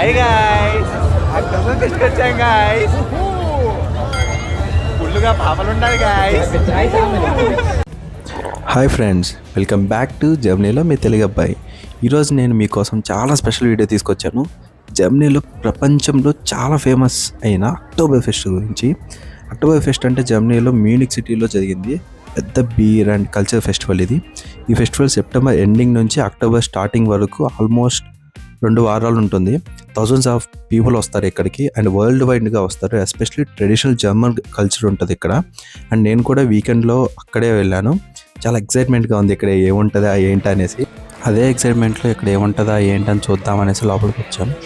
Hi guys, అక్కడ తీసుకొచ్చాం guys. ఫుల్లుగా పాపలు ఉన్నాయి guys. Hi friends, welcome back to జర్మనీలో మీ తెలుగు అబ్బాయి. ఈరోజు నేను మీకోసం చాలా స్పెషల్ వీడియో తీసుకొచ్చాను. జర్మనీలో ప్రపంచంలో చాలా ఫేమస్ అయిన అక్టోబర్ ఫెస్ట్ గురించి. అక్టోబర్ ఫెస్ట్ అంటే జర్మనీలో మ్యూనిక్ సిటీలో జరిగింది పెద్ద బీర్ అండ్ కల్చర్ ఫెస్టివల్ ఇది. ఈ ఫెస్టివల్ సెప్టెంబర్ ఎండింగ్ నుంచి అక్టోబర్ స్టార్టింగ్ వరకు ఆల్మోస్ట్ 2 వారాలు ఉంటుంది. థౌజండ్స్ ఆఫ్ పీపుల్ వస్తారు ఇక్కడికి అండ్ వరల్డ్ వైడ్గా వస్తారు. ఎస్పెషలీ ట్రెడిషనల్ జర్మన్ కల్చర్ ఉంటుంది ఇక్కడ. అండ్ నేను కూడా వీకెండ్లో అక్కడే వెళ్ళాను. చాలా ఎక్సైట్మెంట్గా ఉంది ఇక్కడ ఏముంటుందా ఏంటి అనేసి. అదే ఎక్సైట్మెంట్లో ఇక్కడ ఏముంటుందా ఏంటని చూద్దామనేసి లోపలికి వచ్చాను.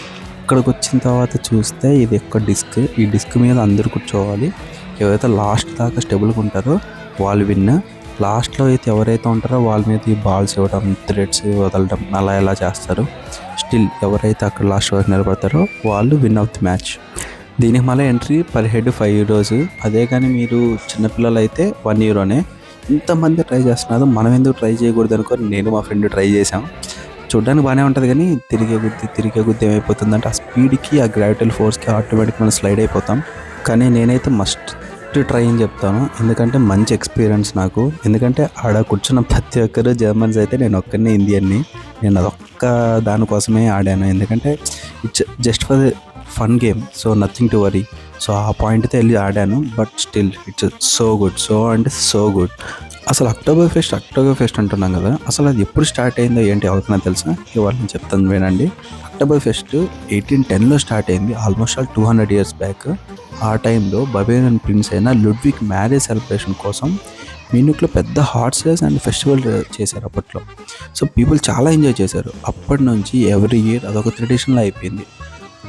ఇక్కడికి వచ్చిన తర్వాత చూస్తే ఇది ఒక డిస్క్. ఈ డిస్క్ మీద అందరూ కూర్చోవాలి. ఎవరైతే లాస్ట్ దాకా స్టెబుల్గా ఉంటారో వాళ్ళు విన్. లాస్ట్లో అయితే ఎవరైతే ఉంటారో వాళ్ళ మీద ఈ బాల్స్ ఇవ్వడం, థ్రెడ్స్ వదలడం అలా ఎలా చేస్తారు. స్టిల్ ఎవరైతే అక్కడ లాస్ట్ వరకు నిలబడతారో వాళ్ళు విన్ ఆఫ్ ది మ్యాచ్. దీనికి మళ్ళీ ఎంట్రీ పర్ హెడ్ €5. అదే కానీ మీరు చిన్నపిల్లలు అయితే €1. ఇంతమంది ట్రై చేస్తున్నారు, మనం ఎందుకు ట్రై చేయకూడదు అనుకో నేను మా ఫ్రెండ్ ట్రై చేసాం. చూడడానికి బాగానే ఉంటుంది కానీ తిరిగే గుద్ది ఏమైపోతుందంటే ఆ స్పీడ్కి ఆ గ్రావిటల్ ఫోర్స్కి ఆటోమేటిక్ మనం స్లైడ్ అయిపోతాం. కానీ నేనైతే మస్ట్ ట్రై అని చెప్తాను, ఎందుకంటే మంచి ఎక్స్పీరియన్స్ నాకు. ఎందుకంటే ఆడ కూర్చున్న ప్రతి ఒక్కరు జర్మన్స్ అయితే నేను ఒక్కరినే ఇండియన్ని. నేను అదొక్క దానికోసమే ఆడాను, ఎందుకంటే it's just for fun game, so nothing to worry. So ఆ పాయింట్తో వెళ్ళి ఆడాను. But still it's so good. అసలు అక్టోబర్ ఫెస్ట్ అంటున్నాం కదా, అసలు అది ఎప్పుడు స్టార్ట్ అయిందో ఏంటి ఎవరికైనా తెలుసా? ఇవాళ నేను చెప్తాను వినండి. అక్టోబర్ ఫెస్ట్ 1810లో స్టార్ట్ అయింది, ఆల్మోస్ట్ 200 years బ్యాక్. ఆ టైంలో బవేరియన్ ప్రిన్స్ అయిన లుడ్విగ్ మ్యారేజ్ సెలబ్రేషన్ కోసం మ్యూనిక్లో పెద్ద హార్స్ రేస్ అండ్ ఫెస్టివల్ చేశారు అప్పట్లో. సో పీపుల్ చాలా ఎంజాయ్ చేశారు. అప్పటి నుంచి ఎవ్రీ ఇయర్ అదొక ట్రెడిషన్లో అయిపోయింది.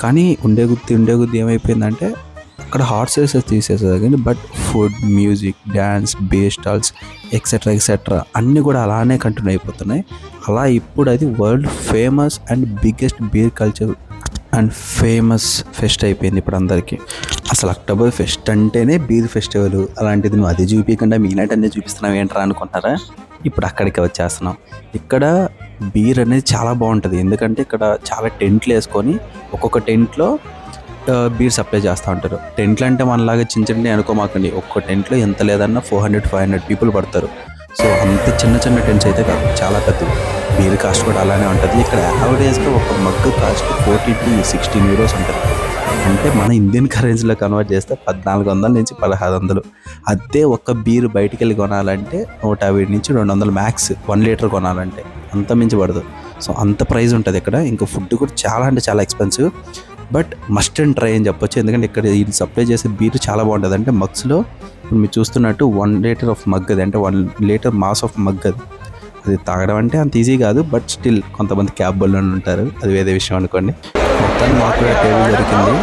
కానీ ఉండే గుద్ది ఏమైపోయిందంటే అక్కడ హార్స్ రేసెస్ తీసేసారు కానీ but food, music, dance, beer stalls etcetera అన్నీ కూడా అలానే కంటిన్యూ అయిపోతున్నాయి. అలా ఇప్పుడు అది world famous and biggest beer culture and famous pest అయిపోయింది ఇప్పుడు అందరికీ. అసలు అక్టోబర్ ఫెస్ట్ అంటేనే బీర్ ఫెస్టివల్. అలాంటిది నువ్వు అది చూపించకుండా మీనైట్ అన్నీ చూపిస్తున్నావు ఏంట్రా అనుకుంటారా? ఇప్పుడు అక్కడికి వచ్చేస్తున్నాం. ఇక్కడ బీర్ అనేది చాలా బాగుంటుంది, ఎందుకంటే ఇక్కడ చాలా టెంట్లు వేసుకొని ఒక్కొక్క టెంట్లో బీర్ సప్లై చేస్తూ ఉంటారు. టెంట్లు అంటే మనలాగా చిన్న అనుకోమాకండి. ఒక్కొక్క టెంట్లో ఎంత లేదన్నా 400-500 పీపుల్ పడతారు. సో అంత చిన్న టెంట్స్ అయితే కాదు, చాలా పెద్దవి. బీర్ కాస్ట్ కూడా అలానే ఉంటుంది. ఇక్కడ యావరేజ్గా ఒక మగ్గు కాస్ట్ €14-16 ఉంటుంది. అంటే మన ఇండియన్ కరెన్సీలో కన్వర్ట్ చేస్తే 1400 నుంచి 1600. అదే ఒక్క బీర్ బయటికి వెళ్ళి కొనాలంటే 150 నుంచి 200 మ్యాక్స్. 1 లీటర్ కొనాలంటే అంత మించి పడదు. సో అంత ప్రైస్ ఉంటుంది ఇక్కడ. ఇంకా ఫుడ్ కూడా చాలా అంటే చాలా expensive, but must and try అని చెప్పొచ్చు. ఎందుకంటే ఇక్కడ ఇది సప్లై చేసే బీర్ చాలా బాగుంటుంది. అంటే మగ్స్లో ఇప్పుడు మీరు చూస్తున్నట్టు 1 లీటర్ ఆఫ్ మగ్ అది, అంటే 1 లీటర్ మాస్ ఆఫ్ మగ్ అది తాగడం అంటే అంత ఈజీ కాదు. బట్ స్టిల్ కొంతమంది క్యాబ్లో ఉంటారు, అది వేరే విషయం అనుకోండి. మొత్తం మాకు టేబుల్ దొరికింది.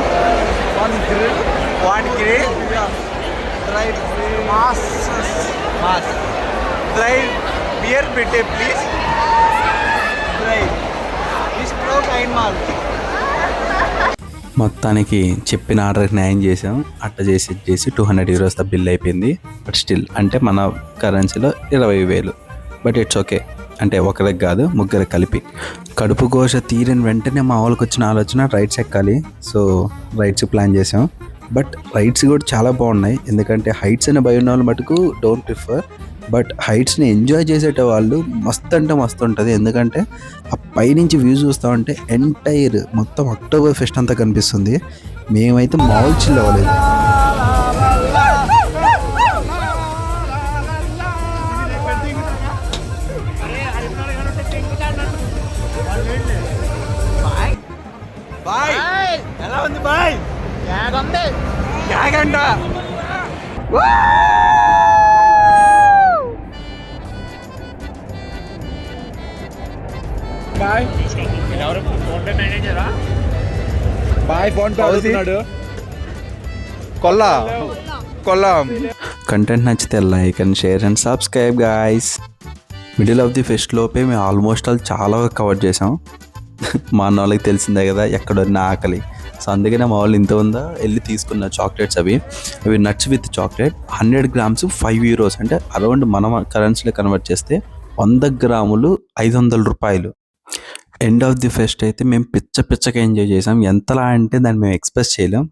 మొత్తానికి చెప్పిన ఆర్డర్కి న్యాయం చేసాం. అట్ట చేసి €200 బిల్ అయిపోయింది. బట్ స్టిల్ అంటే మన కరెన్సీలో 20,000. బట్ ఇట్స్ ఓకే, అంటే ఒకరికి కాదు ముగ్గురికి కలిపి. కడుపు ఘోష తీరిన వెంటనే మా వాళ్ళకి వచ్చిన ఆలోచన రైడ్స్ ఎక్కాలి. సో రైడ్స్ ప్లాన్ చేసాం. బట్ రైడ్స్ కూడా చాలా బాగున్నాయి, ఎందుకంటే హైట్స్ అనే భయం ఉన్న వాళ్ళు మటుకు డోంట్ ప్రిఫర్. బట్ హైట్స్ని ఎంజాయ్ చేసేట వాళ్ళు మస్తు అంటే మస్తు ఉంటుంది. ఎందుకంటే ఆ పైనుంచి వ్యూ చూస్తూ ఉంటే ఎంటైర్ మొత్తం అక్టోబర్ ఫెస్ట్ అంతా కనిపిస్తుంది. మేమైతే మామూలు చిల్ అవ్వలేదు. ఎలా ఉంది బాయ్? యాగంట బాయ్ ఫోన్ అవుతున్నాడు. కొల్లాం. కంటెంట్ నచ్చితే like and share and subscribe guys. Middle of the pest లోపే మేము ఆల్మోస్ట్ చాలా కవర్ చేసాం. మా అన్న వాళ్ళకి తెలిసిందే కదా ఎక్కడున్న ఆకలి. సో అందుకనే మా వాళ్ళు ఇంత ఉందా వెళ్ళి తీసుకున్న చాక్లెట్స్ అవి నట్స్ విత్ చాక్లెట్. 100 grams €5, అంటే అరౌండ్ మన కరెన్సీలో కన్వర్ట్ చేస్తే 100 గ్రాములు ₹500. ఎండ్ ఆఫ్ ది ఫెస్ట్ అయితే మేము పిచ్చగా ఎంజాయ్ చేసాం. ఎంతలా అంటే దాన్ని మేము ఎక్స్‌ప్రెస్ చేయలేం.